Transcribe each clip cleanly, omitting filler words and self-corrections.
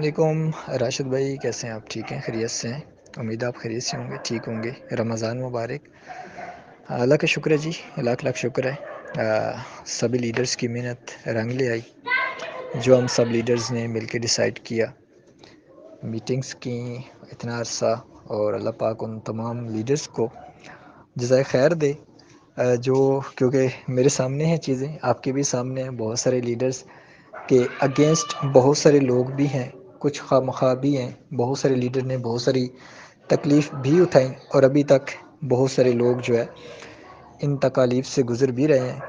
علیکم راشد بھائی، کیسے ہیں آپ؟ ٹھیک ہیں؟ خیریت سے ہیں؟ امید آپ خیریت سے ہوں گے، ٹھیک ہوں گے۔ رمضان مبارک۔ اللہ کا شکر ہے جی، لاکھ لاکھ شکر ہے۔ سبھی لیڈرز کی محنت رنگ لے آئی، جو ہم سب لیڈرز نے مل کے ڈیسائیڈ کیا، میٹنگز کی اتنا عرصہ، اور اللہ پاک ان تمام لیڈرز کو جزائے خیر دے۔ جو کیونکہ میرے سامنے ہیں چیزیں، آپ کے بھی سامنے ہیں، بہت سارے لیڈرز کے اگینسٹ بہت سارے لوگ بھی ہیں، کچھ خواہ مخواہ بھی ہیں، بہت سارے لیڈر نے بہت ساری تکلیف بھی اٹھائیں، اور ابھی تک بہت سارے لوگ جو ہے ان تکالیف سے گزر بھی رہے ہیں۔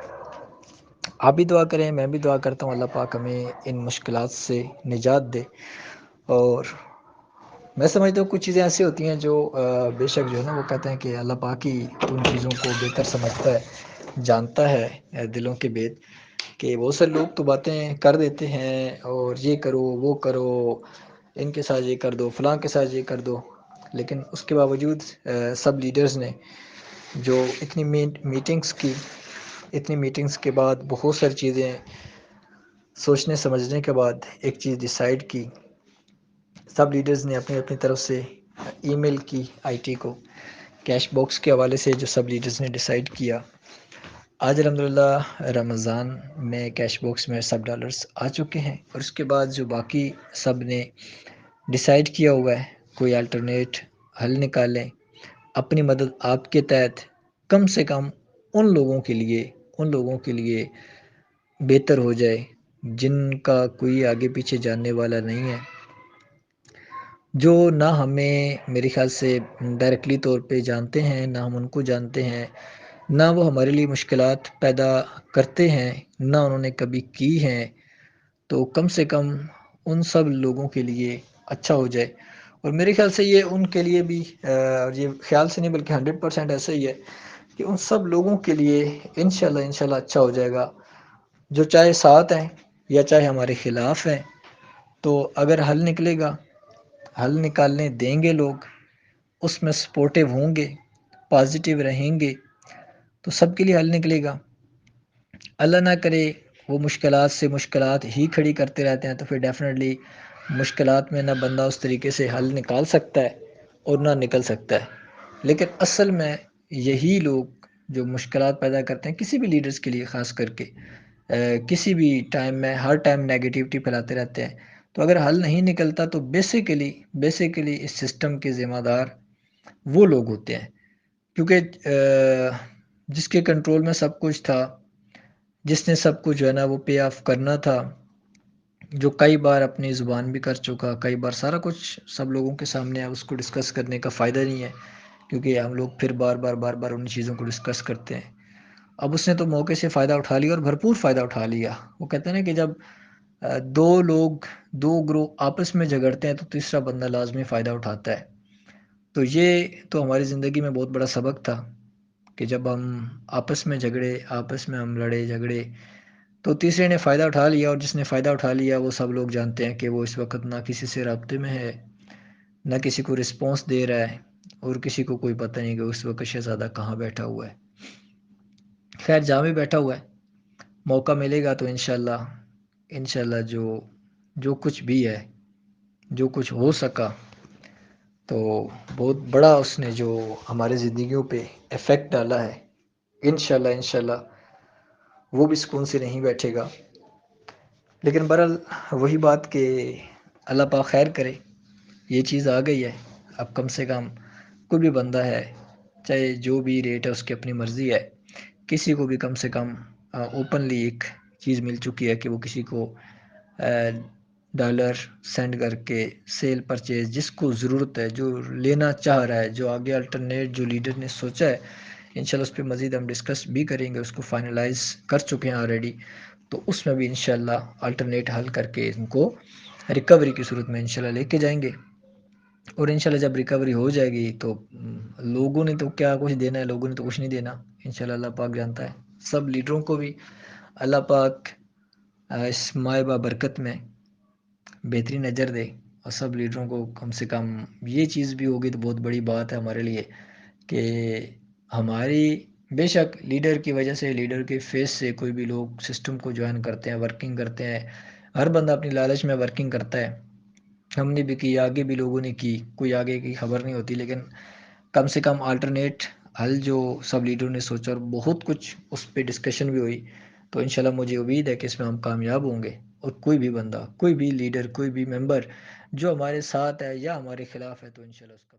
آپ بھی دعا کریں، میں بھی دعا کرتا ہوں، اللہ پاک ہمیں ان مشکلات سے نجات دے۔ اور میں سمجھتا ہوں کچھ چیزیں ایسی ہوتی ہیں جو بے شک جو ہے نا، وہ کہتے ہیں کہ اللہ پاک ہی ان چیزوں کو بہتر سمجھتا ہے، جانتا ہے دلوں کے بید، کہ بہت سارے لوگ تو باتیں کر دیتے ہیں، اور یہ کرو وہ کرو، ان کے ساتھ یہ کر دو، فلاں کے ساتھ یہ کر دو، لیکن اس کے باوجود سب لیڈرز نے جو اتنی میٹنگز کی، اتنی میٹنگز کے بعد بہت ساری چیزیں سوچنے سمجھنے کے بعد ایک چیز ڈیسائیڈ کی۔ سب لیڈرز نے اپنی اپنی طرف سے ای میل کی آئی ٹی کو، کیش باکس کے حوالے سے جو سب لیڈرز نے ڈیسائیڈ کیا۔ آج الحمدللہ رمضان میں کیش باکس میں سب ڈالرز آ چکے ہیں، اور اس کے بعد جو باقی سب نے ڈیسائیڈ کیا ہوا ہے، کوئی الٹرنیٹ حل نکالیں، اپنی مدد آپ کے تحت کم سے کم ان لوگوں کے لیے بہتر ہو جائے جن کا کوئی آگے پیچھے جاننے والا نہیں ہے، جو نہ ہمیں میرے خیال سے ڈائریکٹلی طور پہ جانتے ہیں، نہ ہم ان کو جانتے ہیں، نہ وہ ہمارے لیے مشکلات پیدا کرتے ہیں، نہ انہوں نے کبھی کی ہیں۔ تو کم سے کم ان سب لوگوں کے لیے اچھا ہو جائے۔ اور میرے خیال سے یہ ان کے لیے بھی، اور یہ خیال سے نہیں بلکہ 100% ایسا ہی ہے کہ ان سب لوگوں کے لیے انشاءاللہ اچھا ہو جائے گا، جو چاہے ساتھ ہیں یا چاہے ہمارے خلاف ہیں۔ تو اگر حل نکلے گا، حل نکالنے دیں گے لوگ، اس میں سپورٹیو ہوں گے، پازیٹیو رہیں گے، تو سب کے لیے حل نکلے گا۔ اللہ نہ کرے وہ مشکلات سے مشکلات ہی کھڑی کرتے رہتے ہیں، تو پھر ڈیفینیٹلی مشکلات میں نہ بندہ اس طریقے سے حل نکال سکتا ہے اور نہ نکل سکتا ہے۔ لیکن اصل میں یہی لوگ جو مشکلات پیدا کرتے ہیں کسی بھی لیڈرز کے لیے، خاص کر کے کسی بھی ٹائم میں ہر ٹائم نیگیٹیوٹی پھیلاتے رہتے ہیں، تو اگر حل نہیں نکلتا تو بیسیکلی اس سسٹم کے ذمہ دار وہ لوگ ہوتے ہیں، کیونکہ جس کے کنٹرول میں سب کچھ تھا، جس نے سب کچھ جو ہے نا وہ پے آف کرنا تھا، جو کئی بار اپنی زبان بھی کر چکا، کئی بار سارا کچھ سب لوگوں کے سامنے ہے، اس کو ڈسکس کرنے کا فائدہ نہیں ہے، کیونکہ ہم لوگ پھر بار بار ان چیزوں کو ڈسکس کرتے ہیں۔ اب اس نے تو موقع سے فائدہ اٹھا لیا، اور بھرپور فائدہ اٹھا لیا۔ وہ کہتے ہیں نا کہ جب دو گروہ آپس میں جھگڑتے ہیں تو تیسرا بندہ لازمی فائدہ اٹھاتا ہے۔ تو یہ تو ہماری زندگی میں بہت بڑا سبق تھا کہ جب ہم آپس میں جھگڑے، آپس میں ہم لڑے جھگڑے، تو تیسرے نے فائدہ اٹھا لیا، اور جس نے فائدہ اٹھا لیا وہ سب لوگ جانتے ہیں کہ وہ اس وقت نہ کسی سے رابطے میں ہے، نہ کسی کو رسپانس دے رہا ہے، اور کسی کو کوئی پتہ نہیں کہ اس وقت شہزادہ کہاں بیٹھا ہوا ہے۔ خیر جہاں بھی بیٹھا ہوا ہے، موقع ملے گا تو انشاءاللہ جو کچھ بھی ہے، جو کچھ ہو سکا، تو بہت بڑا اس نے جو ہمارے زندگیوں پہ افیکٹ ڈالا ہے، انشاءاللہ وہ بھی سکون سے نہیں بیٹھے گا۔ لیکن برحال وہی بات کہ اللہ پاک خیر کرے، یہ چیز آ گئی ہے، اب کم سے کم کوئی بھی بندہ ہے، چاہے جو بھی ریٹ ہے اس کی اپنی مرضی ہے، کسی کو بھی کم سے کم اوپنلی ایک چیز مل چکی ہے کہ وہ کسی کو ڈالر سینڈ کر کے سیل پرچیز، جس کو ضرورت ہے، جو لینا چاہ رہا ہے، جو آگے الٹرنیٹ جو لیڈر نے سوچا ہے، انشاءاللہ اس پہ مزید ہم ڈسکس بھی کریں گے، اس کو فائنلائز کر چکے ہیں آلریڈی، تو اس میں بھی انشاءاللہ الٹرنیٹ حل کر کے ان کو ریکوری کی صورت میں انشاءاللہ لے کے جائیں گے۔ اور انشاءاللہ جب ریکوری ہو جائے گی تو لوگوں نے تو کیا کچھ دینا ہے، لوگوں نے تو کچھ نہیں دینا، انشاءاللہ اللہ پاک جانتا ہے۔ سب لیڈروں کو بھی اللہ پاک اس مائے برکت میں بہترین اجر دے، اور سب لیڈروں کو کم سے کم یہ چیز بھی ہوگی تو بہت بڑی بات ہے ہمارے لیے، کہ ہماری بے شک لیڈر کی وجہ سے، لیڈر کے فیس سے کوئی بھی لوگ سسٹم کو جوائن کرتے ہیں، ورکنگ کرتے ہیں، ہر بندہ اپنی لالچ میں ورکنگ کرتا ہے، ہم نے بھی کی، آگے بھی لوگوں نے کی، کوئی آگے کی خبر نہیں ہوتی، لیکن کم سے کم آلٹرنیٹ حل جو سب لیڈروں نے سوچا اور بہت کچھ اس پہ ڈسکشن بھی ہوئی، تو انشاءاللہ مجھے امید ہے کہ اس میں ہم کامیاب ہوں گے، اور کوئی بھی بندہ، کوئی بھی لیڈر، کوئی بھی ممبر جو ہمارے ساتھ ہے یا ہمارے خلاف ہے، تو انشاءاللہ اس کا